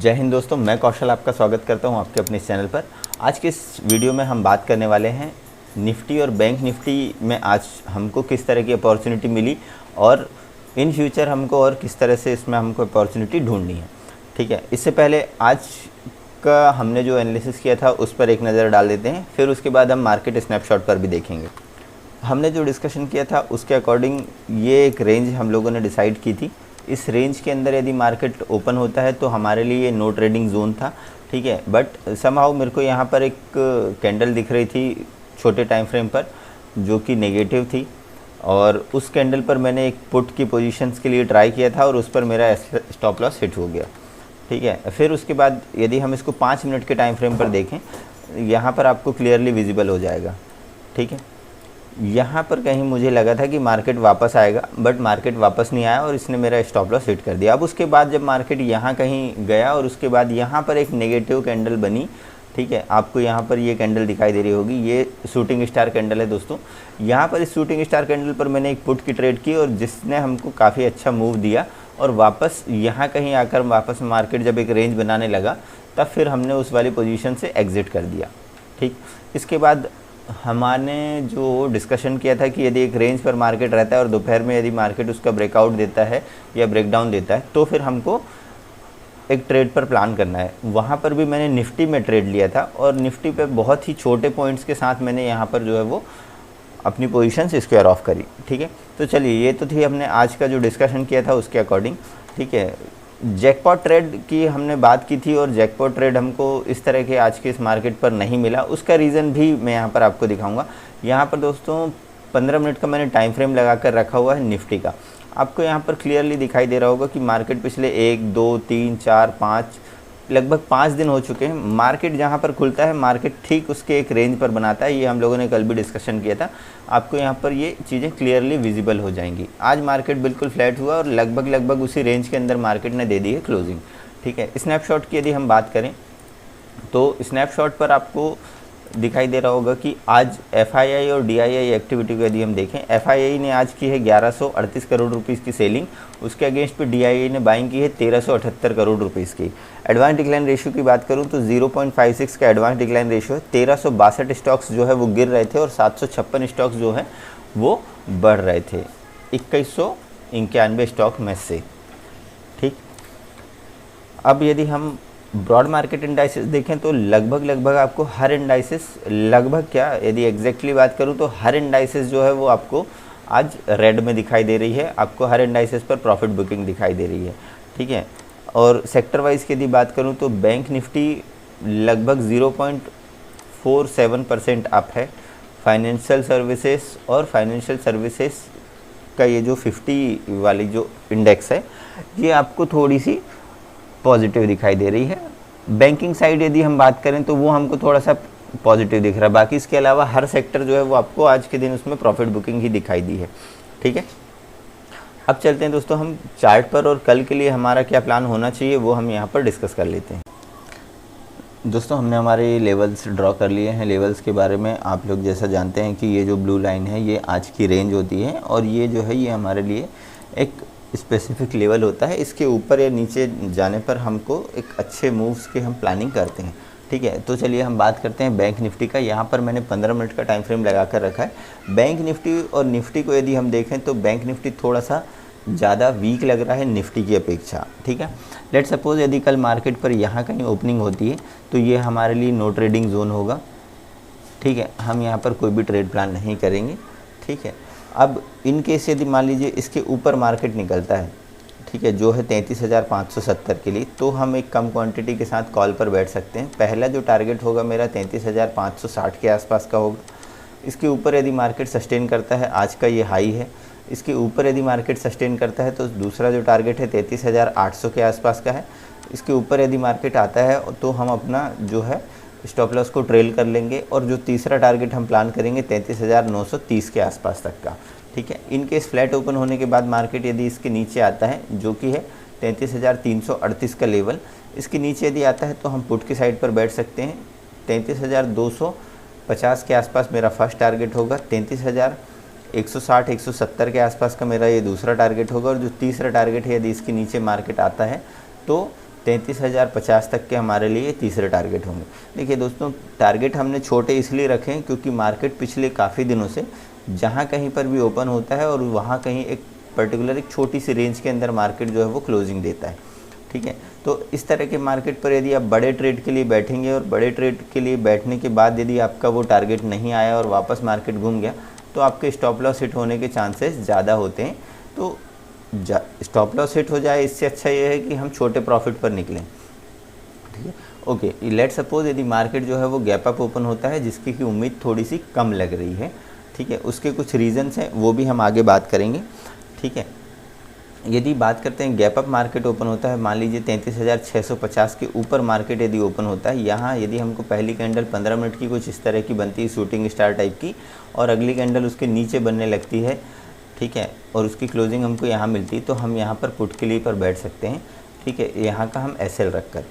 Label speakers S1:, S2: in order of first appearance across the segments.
S1: जय हिंद दोस्तों, मैं कौशल आपका स्वागत करता हूं आपके अपने इस चैनल पर। आज के इस वीडियो में हम बात करने वाले हैं निफ्टी और बैंक निफ्टी में आज हमको किस तरह की अपॉर्चुनिटी मिली और इन फ्यूचर हमको और किस तरह से इसमें हमको अपॉर्चुनिटी ढूंढनी है। ठीक है, इससे पहले आज का हमने जो एनालिसिस किया था उस पर एक नज़र डाल देते हैं, फिर उसके बाद हम मार्केट स्नैपशॉट पर भी देखेंगे। हमने जो डिस्कशन किया था उसके अकॉर्डिंग ये एक रेंज हम लोगों ने डिसाइड की थी। इस रेंज के अंदर यदि मार्केट ओपन होता है तो हमारे लिए ये नो ट्रेडिंग जोन था। ठीक है, बट समहाउ मेरे को यहाँ पर एक कैंडल दिख रही थी छोटे टाइम फ्रेम पर जो कि नेगेटिव थी, और उस कैंडल पर मैंने एक पुट की पोजीशंस के लिए ट्राई किया था और उस पर मेरा स्टॉप लॉस हिट हो गया। ठीक है, फिर उसके बाद यदि हम इसको 5 मिनट के टाइम फ्रेम पर देखें, यहाँ पर आपको क्लियरली विजिबल हो जाएगा। ठीक है, यहाँ पर कहीं मुझे लगा था कि मार्केट वापस आएगा, बट मार्केट वापस नहीं आया और इसने मेरा स्टॉप लॉस हिट कर दिया। अब उसके बाद जब मार्केट यहाँ कहीं गया और उसके बाद यहाँ पर एक नेगेटिव कैंडल बनी। ठीक है, आपको यहाँ पर ये कैंडल दिखाई दे रही होगी, ये शूटिंग स्टार कैंडल है दोस्तों। यहाँ पर इस शूटिंग स्टार कैंडल पर मैंने एक पुट की ट्रेड की और जिसने हमको काफ़ी अच्छा मूव दिया, और वापस यहाँ कहीं आकर वापस मार्केट जब एक रेंज बनाने लगा तब फिर हमने उस वाली पोजीशन से एग्ज़िट कर दिया। ठीक, इसके बाद हमने जो डिस्कशन किया था कि यदि एक रेंज पर मार्केट रहता है और दोपहर में यदि मार्केट उसका ब्रेकआउट देता है या ब्रेकडाउन देता है तो फिर हमको एक ट्रेड पर प्लान करना है। वहाँ पर भी मैंने निफ्टी में ट्रेड लिया था और निफ्टी पे बहुत ही छोटे पॉइंट्स के साथ मैंने यहाँ पर जो है वो अपनी पोजीशन स्क्वायर ऑफ करी। ठीक है, तो चलिए ये तो थी हमने आज का जो डिस्कशन किया था उसके अकॉर्डिंग। ठीक है, जैकपॉट ट्रेड की हमने बात की थी और जैकपॉट ट्रेड हमको इस तरह के आज के इस मार्केट पर नहीं मिला। उसका रीज़न भी मैं यहाँ पर आपको दिखाऊंगा। यहाँ पर दोस्तों 15 मिनट का मैंने टाइम फ्रेम लगा कर रखा हुआ है निफ्टी का। आपको यहाँ पर क्लियरली दिखाई दे रहा होगा कि मार्केट पिछले 1 2 3 4 5 लगभग 5 दिन हो चुके हैं। मार्केट जहाँ पर खुलता है मार्केट ठीक उसके एक रेंज पर बनाता है। ये हम लोगों ने कल भी डिस्कशन किया था। आपको यहाँ पर ये चीज़ें क्लियरली विजिबल हो जाएंगी। आज मार्केट बिल्कुल फ्लैट हुआ और लगभग उसी रेंज के अंदर मार्केट ने दे दी है क्लोजिंग। ठीक है, स्नैपशॉट की यदि हम बात करें तो स्नैपशॉट पर आपको दिखाई दे रहा होगा कि आज FII और DII एक्टिविटी को यदि हम देखें, FII ने आज की है 1138 करोड़ रुपीस की सेलिंग, उसके अगेंस्ट पे DII ने बाइंग की है 1378 करोड़ रुपीस की। एडवांस डिक्लाइन रेशियो की बात करूं तो 0.56 का एडवांस डिक्लाइन रेशियो है। 1362 स्टॉक्स जो है वो गिर रहे थे और 756 स्टॉक्स जो है वो बढ़ रहे थे 2191 स्टॉक में से। ठीक, अब यदि हम ब्रॉड मार्केट इंडाइसेस देखें तो लगभग आपको हर इंडाइसेस, लगभग क्या यदि एग्जैक्टली बात करूं तो हर इंडाइसेस जो है वो आपको आज रेड में दिखाई दे रही है। आपको हर इंडाइसेस पर प्रॉफिट बुकिंग दिखाई दे रही है। ठीक है, और सेक्टर वाइज की यदि बात करूं तो बैंक निफ्टी लगभग 0.47% अप है। फाइनेंशियल सर्विसेज और फाइनेंशियल सर्विसेज का ये जो 50 वाली जो इंडेक्स है ये आपको थोड़ी सी पॉजिटिव दिखाई दे रही है। बैंकिंग साइड यदि हम बात करें तो वो हमको थोड़ा सा पॉजिटिव दिख रहा है। बाकी इसके अलावा हर सेक्टर जो है वो आपको आज के दिन उसमें प्रॉफिट बुकिंग ही दिखाई दी है। ठीक है, अब चलते हैं दोस्तों हम चार्ट पर और कल के लिए हमारा क्या प्लान होना चाहिए वो हम यहाँ पर डिस्कस कर लेते हैं। दोस्तों हमने हमारे लेवल्स ड्रॉ कर लिए हैं। लेवल्स के बारे में आप लोग जैसा जानते हैं कि ये जो ब्लू लाइन है ये आज की रेंज होती है और ये जो है ये हमारे लिए एक स्पेसिफिक लेवल होता है। इसके ऊपर या नीचे जाने पर हमको एक अच्छे मूव्स की हम प्लानिंग करते हैं। ठीक है, तो चलिए हम बात करते हैं बैंक निफ्टी का। यहाँ पर मैंने 15 मिनट का टाइम फ्रेम लगा कर रखा है। बैंक निफ्टी और निफ्टी को यदि हम देखें तो बैंक निफ्टी थोड़ा सा ज़्यादा वीक लग रहा है निफ्टी की अपेक्षा। ठीक है, लेट सपोज यदि कल मार्केट पर यहाँ कहीं ओपनिंग होती है तो ये हमारे लिए नो ट्रेडिंग जोन होगा। ठीक है, हम यहाँ पर कोई भी ट्रेड प्लान नहीं करेंगे। ठीक है, अब इन केस यदि मान लीजिए इसके ऊपर मार्केट निकलता है, ठीक है, जो है 33,570 के लिए, तो हम एक कम क्वांटिटी के साथ कॉल पर बैठ सकते हैं। पहला जो टारगेट होगा मेरा 33,560 के आसपास का होगा। इसके ऊपर यदि मार्केट सस्टेन करता है, आज का ये हाई है, इसके ऊपर यदि मार्केट सस्टेन करता है तो दूसरा जो टारगेट है 33,800 के आसपास का है। इसके ऊपर यदि मार्केट आता है तो हम अपना जो है स्टॉप लॉस को ट्रेल कर लेंगे और जो तीसरा टारगेट हम प्लान करेंगे 33,930 के आसपास तक का। ठीक है, इन केस फ्लैट ओपन होने के बाद मार्केट यदि इसके नीचे आता है जो कि है 33,338 का लेवल, इसके नीचे यदि आता है तो हम पुट की साइड पर बैठ सकते हैं। 33,250 के आसपास मेरा फर्स्ट टारगेट होगा। 33,160-170 के आसपास का मेरा ये दूसरा टारगेट होगा और जो तीसरा टारगेट है यदि इसके नीचे मार्केट आता है तो 33,050 तक के हमारे लिए तीसरे टारगेट होंगे। देखिए दोस्तों, टारगेट हमने छोटे इसलिए रखे हैं क्योंकि मार्केट पिछले काफ़ी दिनों से जहाँ कहीं पर भी ओपन होता है और वहाँ कहीं एक पर्टिकुलर एक छोटी सी रेंज के अंदर मार्केट जो है वो क्लोजिंग देता है, ठीक है। तो इस तरह के मार्केट पर यदि आप बड़े ट्रेड के लिए बैठेंगे और बड़े ट्रेड के लिए बैठने के बाद यदि आपका वो टारगेट नहीं आया और वापस मार्केट घूम गया तो आपके स्टॉप लॉस हिट होने के चांसेस ज़्यादा होते हैं। तो स्टॉप लॉस हिट हो जाए, इससे अच्छा ये है कि हम छोटे प्रॉफिट पर निकलें, ठीक है। ओके, लेट सपोज यदि मार्केट जो है वो गैप अप ओपन होता है जिसकी की उम्मीद थोड़ी सी कम लग रही है, ठीक है। उसके कुछ रीजंस हैं, वो भी हम आगे बात करेंगे, ठीक है। यदि बात करते हैं गैप अप मार्केट ओपन होता है, मान लीजिए 33,650 के ऊपर मार्केट यदि ओपन होता है, यहाँ यदि हमको पहली कैंडल 15 मिनट की कुछ इस तरह की बनती है शूटिंग स्टार टाइप की और अगली कैंडल उसके नीचे बनने लगती है, ठीक है, और उसकी क्लोजिंग हमको यहाँ मिलती है, तो हम यहाँ पर पुट के लिए पर बैठ सकते हैं, ठीक है, यहाँ का हम एसएल रख कर,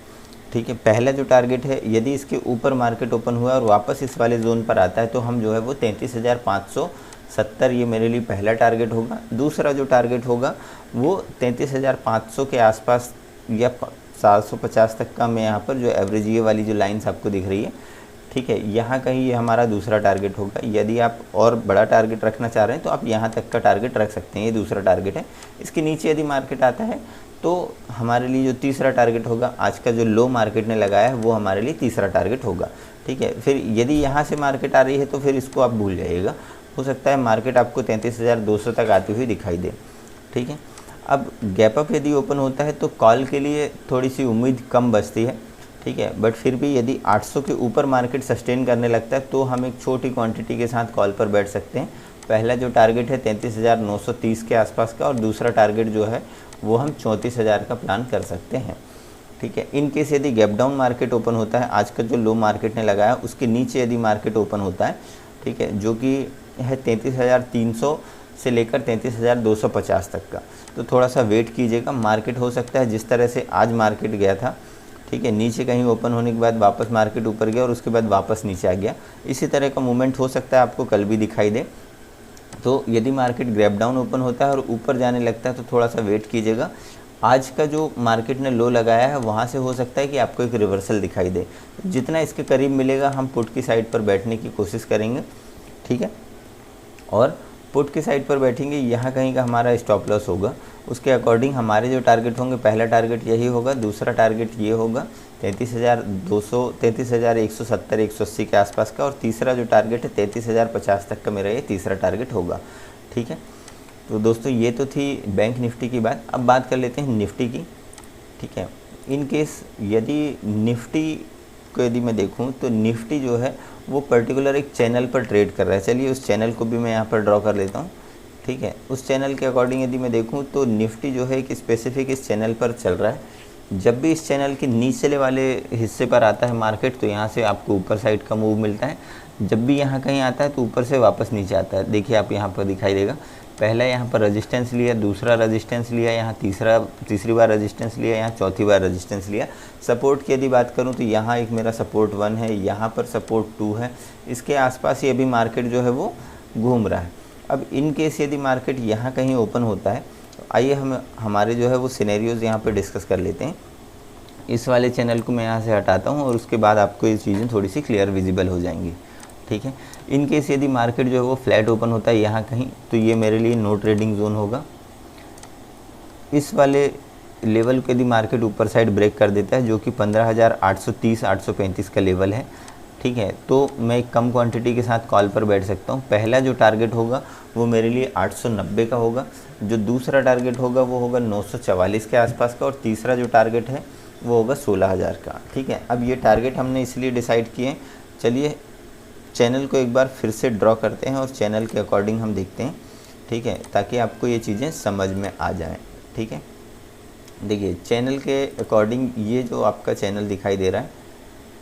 S1: ठीक है। पहला जो टारगेट है, यदि इसके ऊपर मार्केट ओपन हुआ और वापस इस वाले जोन पर आता है तो हम जो है वो 33,570 ये मेरे लिए पहला टारगेट होगा। दूसरा जो टारगेट होगा वो 33,500 के आसपास या 750 तक का मैं यहाँ पर जो एवरेज ये वाली जो लाइन्स आपको दिख रही है, ठीक है, यहाँ कहीं ये हमारा दूसरा टारगेट होगा। यदि आप और बड़ा टारगेट रखना चाह रहे हैं तो आप यहाँ तक का टारगेट रख सकते हैं, ये दूसरा टारगेट है। इसके नीचे यदि मार्केट आता है तो हमारे लिए जो तीसरा टारगेट होगा, आज का जो लो मार्केट ने लगाया है वो हमारे लिए तीसरा टारगेट होगा, ठीक है। फिर यदि यहाँ से मार्केट आ रही है तो फिर इसको आप भूल जाइएगा, हो सकता है मार्केट आपको 33,200 तक आती हुई दिखाई दे, ठीक है। अब गैप अप यदि ओपन होता है तो कॉल के लिए थोड़ी सी उम्मीद कम बचती है, ठीक है, बट फिर भी यदि 800 के ऊपर मार्केट सस्टेन करने लगता है तो हम एक छोटी क्वांटिटी के साथ कॉल पर बैठ सकते हैं। पहला जो टारगेट है 33,930 के आसपास का और दूसरा टारगेट जो है वो हम 34,000 का प्लान कर सकते हैं, ठीक है। इन केस यदि गैप डाउन मार्केट ओपन होता है, आज का जो लो मार्केट ने लगाया उसके नीचे यदि मार्केट ओपन होता है, ठीक है, जो कि है 33,300 से लेकर 33,250 तक का, तो थोड़ा सा वेट कीजिएगा। मार्केट हो सकता है जिस तरह से आज मार्केट गया था, ठीक है, नीचे कहीं ओपन होने के बाद वापस मार्केट ऊपर गया और उसके बाद वापस नीचे आ गया, इसी तरह का मूवमेंट हो सकता है आपको कल भी दिखाई दे। तो यदि मार्केट गैप डाउन ओपन होता है और ऊपर जाने लगता है तो थोड़ा सा वेट कीजिएगा। आज का जो मार्केट ने लो लगाया है वहाँ से हो सकता है कि आपको एक रिवर्सल दिखाई दे, जितना इसके करीब मिलेगा हम पुट की साइड पर बैठने की कोशिश करेंगे, ठीक है। और पुट की साइड पर बैठेंगे, यहाँ कहीं का हमारा स्टॉप लॉस होगा, उसके अकॉर्डिंग हमारे जो टारगेट होंगे, पहला टारगेट यही होगा, दूसरा टारगेट ये होगा 33,200 33,170 180 के आसपास का, और तीसरा जो टारगेट है 33,050 तक का मेरा ये तीसरा टारगेट होगा, ठीक है। तो दोस्तों ये तो थी बैंक निफ्टी की बात। अब बात कर लेते हैं निफ्टी की, ठीक है। इन केस यदि निफ्टी को यदि मैं देखूं तो निफ्टी जो है वो पर्टिकुलर एक चैनल पर ट्रेड कर रहा है। चलिए उस चैनल को भी मैं यहाँ पर ड्रॉ कर लेता हूँ, ठीक है। उस चैनल के अकॉर्डिंग यदि मैं देखूँ तो निफ्टी जो है एक स्पेसिफिक इस चैनल पर चल रहा है। जब भी इस चैनल के नीचले वाले हिस्से पर आता है मार्केट तो यहाँ से आपको ऊपर साइड का मूव मिलता है, जब भी यहाँ कहीं आता है तो ऊपर से वापस नीचे आता है। देखिए आप यहाँ पर दिखाई देगा, पहला यहाँ पर रेजिस्टेंस लिया, दूसरा रेजिस्टेंस लिया, यहाँ तीसरी बार रेजिस्टेंस लिया, यहाँ चौथी बार रेजिस्टेंस लिया। सपोर्ट की यदि बात करूँ तो यहाँ एक मेरा सपोर्ट 1 है, यहाँ पर सपोर्ट 2 है, इसके आसपास ये भी मार्केट जो है वो घूम रहा है। अब इन केस यदि मार्केट यहाँ कहीं ओपन होता है तो आइए हम हमारे जो है वो सिनेरियोज़ यहाँ पर डिस्कस कर लेते हैं। इस वाले चैनल को मैं यहाँ से हटाता हूँ और उसके बाद आपको ये चीज़ें थोड़ी सी क्लियर विजिबल हो जाएंगी, ठीक है। इन केस यदि मार्केट जो है वो फ्लैट ओपन होता है यहाँ कहीं तो ये मेरे लिए नो ट्रेडिंग जोन होगा। इस वाले लेवल को यदि मार्केट ऊपर साइड ब्रेक कर देता है जो कि 15,830 835 का लेवल है, ठीक है, तो मैं एक कम क्वांटिटी के साथ कॉल पर बैठ सकता हूँ। पहला जो टारगेट होगा वो मेरे लिए 890 का होगा, जो दूसरा टारगेट होगा वो होगा 944 के आसपास का, और तीसरा जो टारगेट है वो होगा 16,000 का, ठीक है। अब ये टारगेट हमने इसलिए डिसाइड किए। चलिए चैनल को एक बार फिर से ड्रॉ करते हैं और चैनल के अकॉर्डिंग हम देखते हैं, ठीक है, ताकि आपको ये चीज़ें समझ में आ जाएं, ठीक है। देखिए चैनल के अकॉर्डिंग ये जो आपका चैनल दिखाई दे रहा है,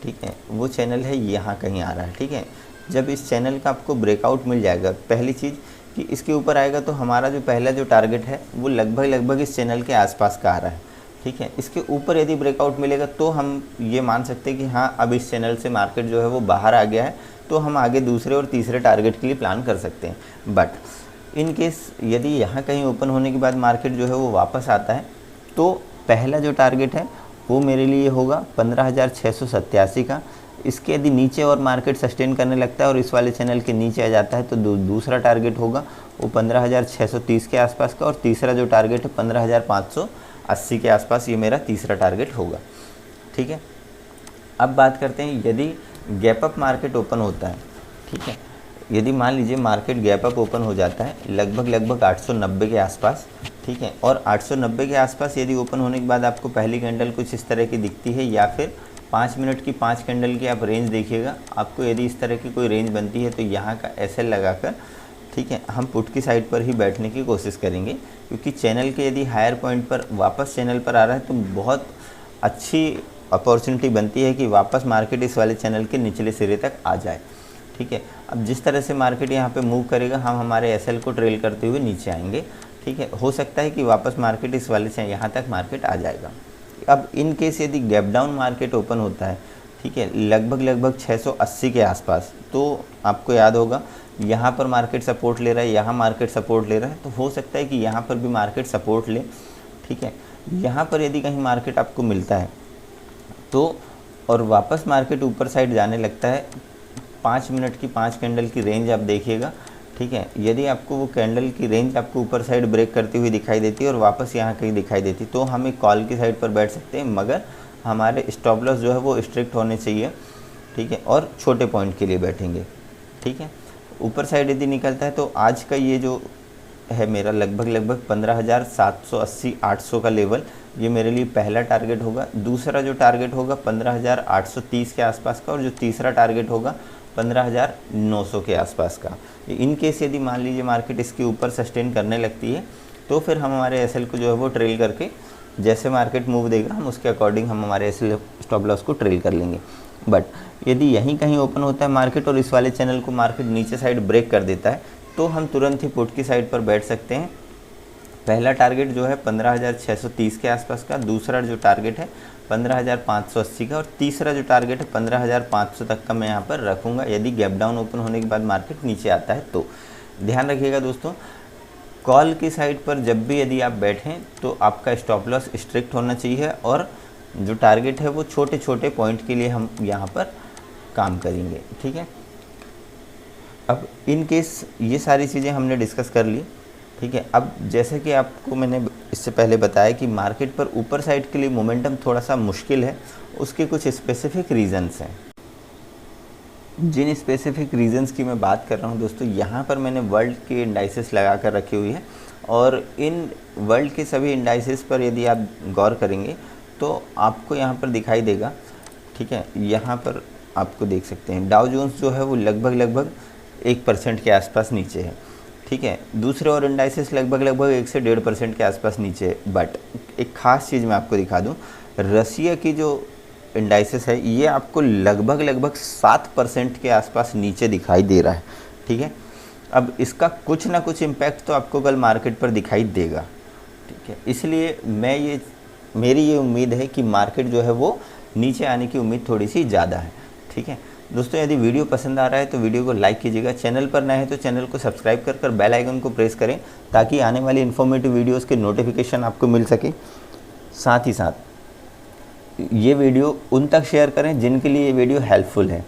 S1: ठीक है, वो चैनल है यहाँ कहीं आ रहा है, ठीक है। जब इस चैनल का आपको ब्रेकआउट मिल जाएगा, पहली चीज़ कि इसके ऊपर आएगा तो हमारा जो पहला जो टारगेट है वो लगभग इस चैनल के आसपास का आ रहा है, ठीक है। इसके ऊपर यदि ब्रेकआउट मिलेगा तो हम ये मान सकते हैं कि हाँ अब इस चैनल से मार्केट जो है वो बाहर आ गया है, तो हम आगे दूसरे और तीसरे टारगेट के लिए प्लान कर सकते हैं। बट इन केस यदि यहाँ कहीं ओपन होने के बाद मार्केट जो है वो वापस आता है तो पहला जो टारगेट है वो मेरे लिए होगा 15,687 का। इसके यदि नीचे और मार्केट सस्टेन करने लगता है और इस वाले चैनल के नीचे आ जाता है तो दूसरा टारगेट होगा वो 15,630 के आसपास का, और तीसरा जो टारगेट है 15,580 के आसपास, ये मेरा तीसरा टारगेट होगा। ठीक है, अब बात करते हैं यदि गैप अप मार्केट ओपन होता है। ठीक है, यदि मान लीजिए मार्केट गैप अप ओपन हो जाता है लगभग 890 के आसपास। ठीक है, और 890 के आसपास यदि ओपन होने के बाद आपको पहली कैंडल कुछ इस तरह की दिखती है, या फिर 5 मिनट की 5 कैंडल की आप रेंज देखिएगा, आपको यदि इस तरह की कोई रेंज बनती है तो यहाँ का एसएल लगाकर, ठीक है, हम पुट की साइड पर ही बैठने की कोशिश करेंगे, क्योंकि चैनल के यदि हायर पॉइंट पर वापस चैनल पर आ रहा है तो बहुत अच्छी अपॉर्चुनिटी बनती है कि वापस मार्केट इस वाले चैनल के निचले सिरे तक आ जाए। ठीक है, अब जिस तरह से मार्केट यहाँ पे मूव करेगा हम हमारे एसएल को ट्रेल करते हुए नीचे आएंगे। ठीक है, हो सकता है कि वापस मार्केट इस वाले से यहाँ तक मार्केट आ जाएगा। अब इन केस यदि गैप डाउन मार्केट ओपन होता है, ठीक है, लगभग 680 के आसपास, तो आपको याद होगा यहाँ पर मार्केट सपोर्ट ले रहा है, यहाँ मार्केट सपोर्ट ले रहा है, तो हो सकता है कि यहाँ पर भी मार्केट सपोर्ट ले। ठीक है, यहाँ पर यदि कहीं मार्केट आपको मिलता है तो, और वापस मार्केट ऊपर साइड जाने लगता है, 5 मिनट की 5 कैंडल की रेंज आप देखिएगा। ठीक है, यदि आपको वो कैंडल की रेंज आपको ऊपर साइड ब्रेक करती हुई दिखाई देती है और वापस यहाँ कहीं दिखाई देती, तो हम एक कॉल की साइड पर बैठ सकते हैं, मगर हमारे स्टॉप लॉस जो है वो स्ट्रिक्ट होने चाहिए। ठीक है, और छोटे पॉइंट के लिए बैठेंगे। ठीक है, ऊपर साइड यदि निकलता है तो आज का ये जो है मेरा लगभग 15,780-800 का लेवल, ये मेरे लिए पहला टारगेट होगा। दूसरा जो टारगेट होगा 15,830 के आसपास का, और जो तीसरा टारगेट होगा 15,900 के आसपास का। इन केस यदि मान लीजिए मार्केट इसके ऊपर सस्टेन करने लगती है तो फिर हम हमारे एसएल को जो है वो ट्रेल करके, जैसे मार्केट मूव देगा हम उसके अकॉर्डिंग हम हमारे एसएल स्टॉप लॉस को ट्रेल कर लेंगे। बट यदि यहीं कहीं ओपन होता है मार्केट और इस वाले चैनल को मार्केट नीचे साइड ब्रेक कर देता है तो हम तुरंत ही पुट की साइड पर बैठ सकते हैं। पहला टारगेट जो है 15,630 के आसपास का, दूसरा जो टारगेट है 15,580 का, और तीसरा जो टारगेट है 15,500 तक का मैं यहाँ पर रखूँगा यदि गैप डाउन ओपन होने के बाद मार्केट नीचे आता है तो। ध्यान रखिएगा दोस्तों, कॉल की साइड पर जब भी यदि आप बैठें तो आपका स्टॉप लॉस स्ट्रिक्ट होना चाहिए, और जो टारगेट है वो छोटे छोटे पॉइंट के लिए हम यहाँ पर काम करेंगे। ठीक है, अब इन केस ये सारी चीज़ें हमने डिस्कस कर ली। ठीक है, अब जैसे कि आपको मैंने इससे पहले बताया कि मार्केट पर ऊपर साइड के लिए मोमेंटम थोड़ा सा मुश्किल है, उसके कुछ स्पेसिफिक रीजंस हैं। जिन स्पेसिफिक रीजंस की मैं बात कर रहा हूँ दोस्तों, यहाँ पर मैंने वर्ल्ड के इंडाइसेस लगा कर रखी हुई है, और इन वर्ल्ड के सभी इंडाइसेस पर यदि आप गौर करेंगे तो आपको यहाँ पर दिखाई देगा। ठीक है, यहाँ पर आपको देख सकते हैं डाउ जोन्स जो है वो लगभग 1% के आसपास नीचे है। ठीक है, दूसरे और इंडाइसेस लगभग 1 से 1.5% के आसपास नीचे है। बट एक ख़ास चीज़ मैं आपको दिखा दूं, रसिया की जो इंडाइसेस है ये आपको लगभग 7% के आसपास नीचे दिखाई दे रहा है। ठीक है, अब इसका कुछ ना कुछ इम्पैक्ट तो आपको कल मार्केट पर दिखाई देगा। ठीक है, इसलिए मेरी ये उम्मीद है कि मार्केट जो है वो नीचे आने की उम्मीद थोड़ी सी ज़्यादा है। ठीक है दोस्तों, यदि वीडियो पसंद आ रहा है तो वीडियो को लाइक कीजिएगा, चैनल पर नए हैं तो चैनल को सब्सक्राइब कर बेल आइकन को प्रेस करें ताकि आने वाली इन्फॉर्मेटिव वीडियोस के नोटिफिकेशन आपको मिल सके। साथ ही साथ ये वीडियो उन तक शेयर करें जिनके लिए ये वीडियो हेल्पफुल है।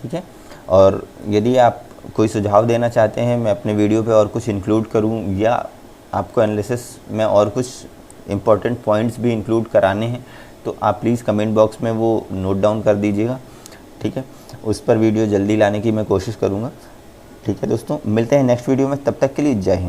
S1: ठीक है, और यदि आप कोई सुझाव देना चाहते हैं मैं अपने वीडियो पे और कुछ इंक्लूड करूं, या आपको एनालिसिस में और कुछ इम्पॉर्टेंट पॉइंट्स भी इंक्लूड कराने हैं, तो आप प्लीज़ कमेंट बॉक्स में वो नोट डाउन कर दीजिएगा। ठीक है, उस पर वीडियो जल्दी लाने की मैं कोशिश करूँगा। ठीक है दोस्तों, मिलते हैं नेक्स्ट वीडियो में, तब तक के लिए जय हिंद।